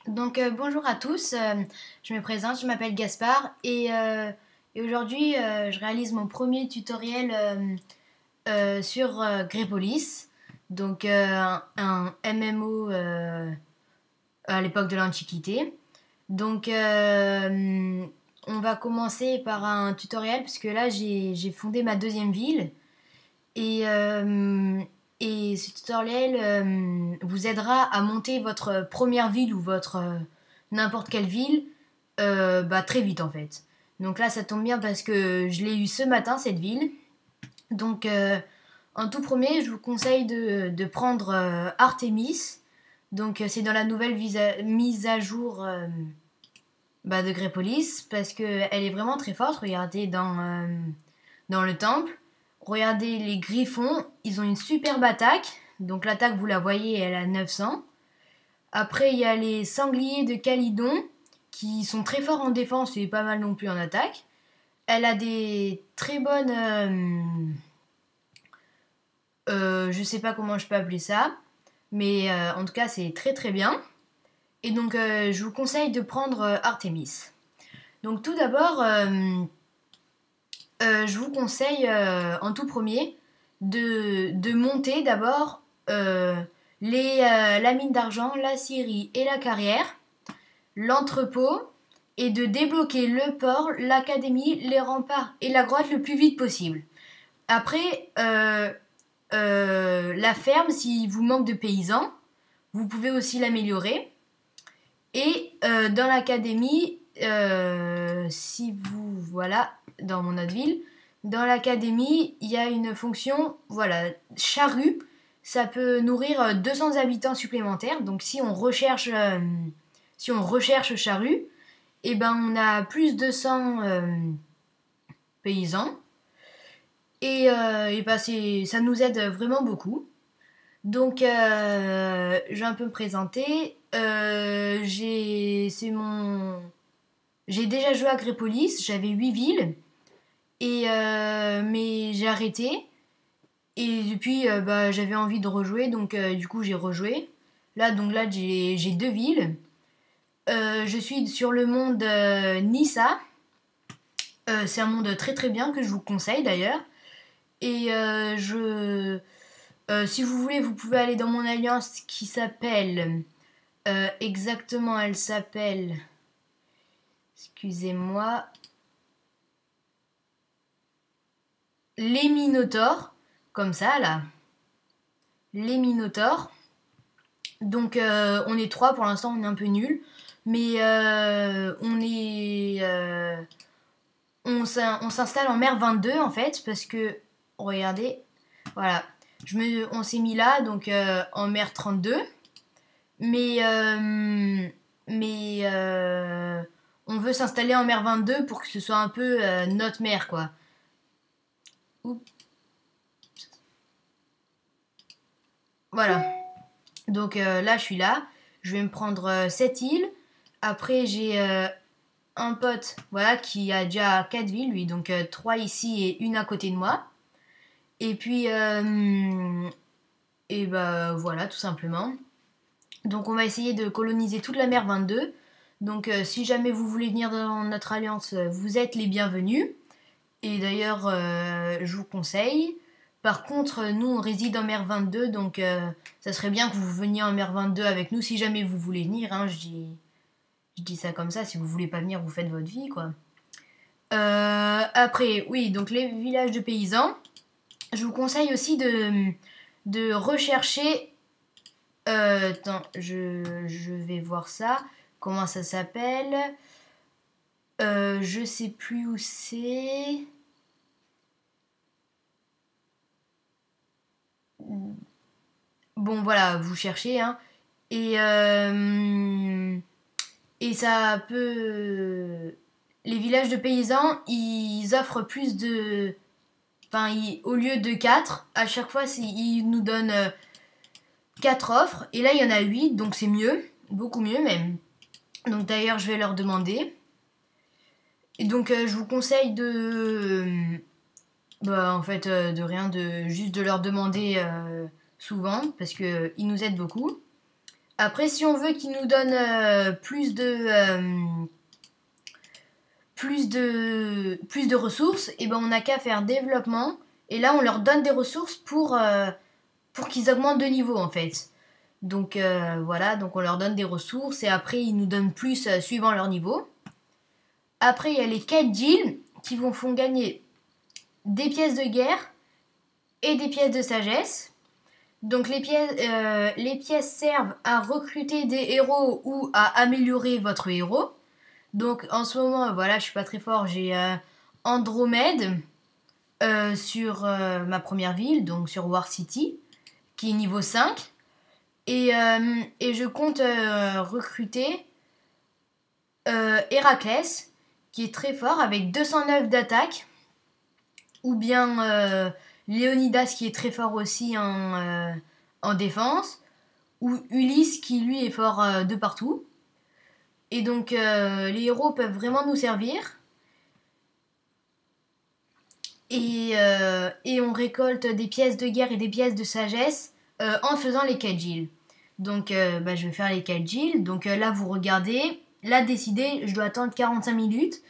Bonjour à tous, je me présente, je m'appelle Gaspard et aujourd'hui je réalise mon premier tutoriel sur Grepolis, un MMO à l'époque de l'Antiquité. On va commencer par un tutoriel puisque là j'ai fondé ma deuxième ville et, euh, et ce tutoriel vous aidera à monter votre première ville ou votre n'importe quelle ville très vite en fait. Donc là ça tombe bien parce que je l'ai eu ce matin cette ville. Donc en tout premier je vous conseille de prendre Artemis. C'est dans la nouvelle mise à jour de Grepolis parce qu'elle est vraiment très forte. Regardez dans le temple. Regardez les griffons, ils ont une superbe attaque. Donc l'attaque, vous la voyez, elle a 900. Après, il y a les sangliers de Calydon qui sont très forts en défense et pas mal non plus en attaque. Elle a des très bonnes... je sais pas comment je peux appeler ça. Mais en tout cas, c'est très très bien. Et donc, je vous conseille de prendre Artemis. Donc tout d'abord... je vous conseille en tout premier de monter d'abord la mine d'argent, la scierie et la carrière, l'entrepôt, et de débloquer le port, l'académie, les remparts et la grotte le plus vite possible. Après, la ferme, s'il vous manque de paysans, vous pouvez aussi l'améliorer. Et dans l'académie, si vous... Voilà, dans mon autre ville, dans l'académie, il y a une fonction, voilà, charrue. Ça peut nourrir 200 habitants supplémentaires. Donc si on recherche charrue, et ben on a plus de 100 paysans. Ça nous aide vraiment beaucoup. Donc, je vais un peu me présenter. J'ai déjà joué à Grepolis, j'avais 8 villes, mais j'ai arrêté. Et depuis, j'avais envie de rejouer, donc du coup, j'ai rejoué. Là, j'ai 2 villes. Je suis sur le monde Nissa. C'est un monde très très bien que je vous conseille d'ailleurs. Et si vous voulez, vous pouvez aller dans mon alliance qui s'appelle... exactement, elle s'appelle... Excusez-moi. Les Minotaures. Comme ça, là. Les Minotaures. Donc, on est 3 pour l'instant, on est un peu nuls. Mais on s'installe en mer 22 en fait, parce que, regardez, voilà, on s'est mis là, donc en mer 32. Mais, on veut s'installer en mer 22 pour que ce soit un peu notre mer, quoi. Oups. Voilà. Donc là, je suis là. Je vais me prendre cette île. Après, j'ai un pote, voilà, qui a déjà 4 villes, lui. Donc 3 ici et une à côté de moi. Et puis, voilà, tout simplement. Donc on va essayer de coloniser toute la mer 22. Donc si jamais vous voulez venir dans notre alliance, vous êtes les bienvenus. Et d'ailleurs, je vous conseille. Par contre, nous, on réside en mer 22, donc ça serait bien que vous veniez en mer 22 avec nous si jamais vous voulez venir. Hein, je dis ça comme ça, si vous voulez pas venir, vous faites votre vie, quoi. Après, oui, donc les villages de paysans. Je vous conseille aussi de rechercher... attends, je vais voir ça. Comment ça s'appelle? Je sais plus où c'est. Bon, voilà, vous cherchez, hein. Et, et ça peut... Les villages de paysans, ils offrent plus de... Enfin, au lieu de 4, à chaque fois, ils nous donnent 4 offres. Et là, il y en a 8, donc c'est mieux. Beaucoup mieux, même. Donc d'ailleurs, je vais leur demander. Et donc, je vous conseille de rien, juste de leur demander souvent, parce qu'ils nous aident beaucoup. Après, si on veut qu'ils nous donnent plus de ressources, et ben on n'a qu'à faire développement. Et là, on leur donne des ressources pour qu'ils augmentent de niveau en fait. Donc voilà, donc on leur donne des ressources et après ils nous donnent plus suivant leur niveau. Après, il y a les quêtes d'îles qui font gagner des pièces de guerre et des pièces de sagesse. Donc les pièces servent à recruter des héros ou à améliorer votre héros. Donc en ce moment, voilà, je suis pas très fort, j'ai Andromède sur ma première ville, donc sur War City, qui est niveau 5. Et je compte recruter Héraclès, qui est très fort, avec 209 d'attaque. Ou bien Léonidas, qui est très fort aussi en défense. Ou Ulysse, qui lui est fort de partout. Et donc les héros peuvent vraiment nous servir. Et on récolte des pièces de guerre et des pièces de sagesse en faisant les Kajil. Donc je vais faire les Kajil. Donc là vous regardez, là décidé, je dois attendre 45 minutes.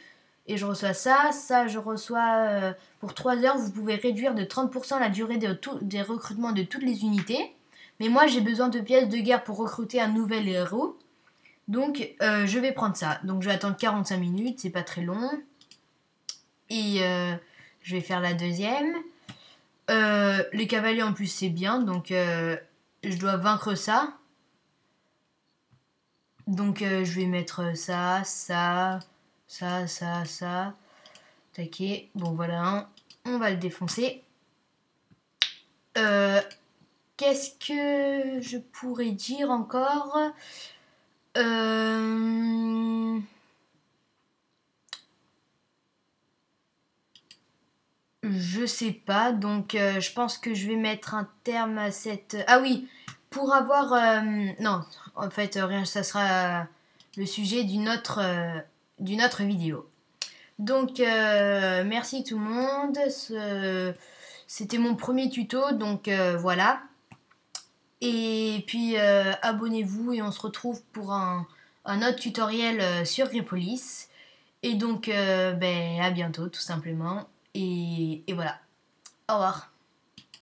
Et je reçois ça, je reçois pour 3 heures, vous pouvez réduire de 30% la durée des recrutements de toutes les unités. Mais moi j'ai besoin de pièces de guerre pour recruter un nouvel héros. Donc je vais prendre ça. Donc je vais attendre 45 minutes, c'est pas très long. Et je vais faire la deuxième. Les cavaliers en plus c'est bien, donc je dois vaincre ça. Donc je vais mettre ça. Taquet. Bon voilà, on va le défoncer. Qu'est-ce que je pourrais dire encore Je sais pas, donc je pense que je vais mettre un terme à cette... Ah oui, pour avoir... non, en fait, rien, ça sera le sujet d'une autre vidéo. Donc, merci tout le monde. C'était mon premier tuto, donc voilà. Et puis, abonnez-vous et on se retrouve pour un autre tutoriel sur Grepolis. Et donc, à bientôt, tout simplement. Et voilà. Au revoir.